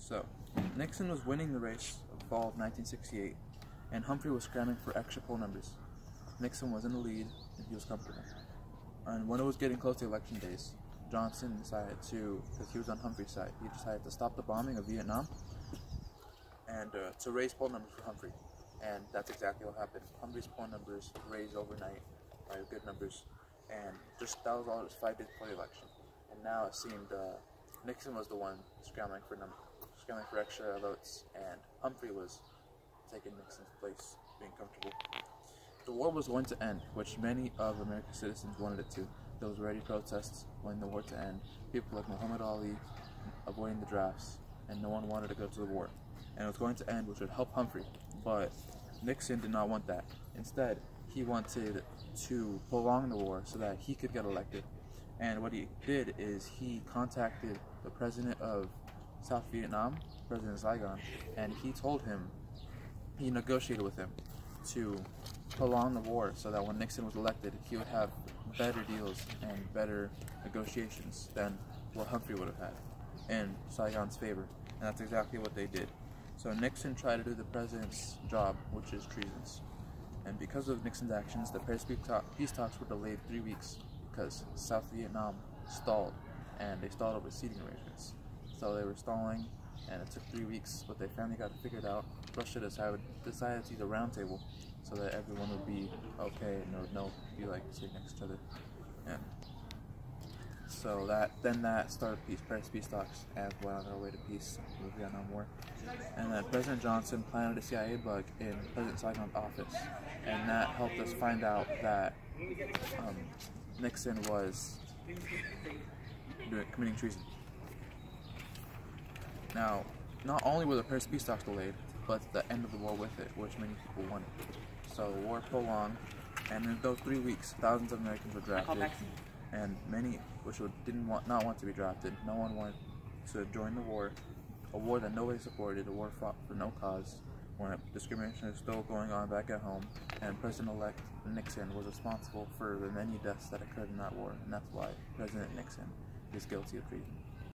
So, Nixon was winning the race of fall of 1968, and Humphrey was scrambling for extra poll numbers. Nixon was in the lead, and he was comfortable. And when it was getting close to election days, Johnson decided to, because he was on Humphrey's side, he decided to stop the bombing of Vietnam and to raise poll numbers for Humphrey. And that's exactly what happened. Humphrey's poll numbers raised overnight by good numbers, and just that was all just 5 days before the election. And now it seemed Nixon was the one scrambling for extra votes, and Humphrey was taking Nixon's place, being comfortable. The war was going to end, which many of America's citizens wanted it to. There was already protests wanting the war to end. People like Muhammad Ali avoiding the drafts, and no one wanted to go to the war. And it was going to end, which would help Humphrey. But Nixon did not want that. Instead, he wanted to prolong the war so that he could get elected. And what he did is he contacted the president of South Vietnam, President Saigon, and he negotiated with him to prolong the war so that when Nixon was elected, he would have better deals and better negotiations than what Humphrey would have had in Saigon's favor. And that's exactly what they did. So Nixon tried to do the president's job, which is treasonous. And because of Nixon's actions, the Paris peace talks were delayed 3 weeks because South Vietnam stalled, and they stalled over seating arrangements. So they were stalling, and it took 3 weeks, but they finally got it figured out. Russia decided to use a round table so that everyone would be okay and there would no be like sitting next to each other. And so that started Paris peace talks, and went on their way to peace with the Vietnam War. And then President Johnson planted a CIA bug in President Saigon's office, and that helped us find out that Nixon was committing treason. Now, not only were the Paris peace talks delayed, but the end of the war with it, which many people wanted. So the war prolonged, and in those 3 weeks, thousands of Americans were drafted, and many which not want to be drafted. No one wanted to join the war, a war that nobody supported, a war fought for no cause, where discrimination is still going on back at home, and President-elect Nixon was responsible for the many deaths that occurred in that war, and that's why President Nixon is guilty of treason.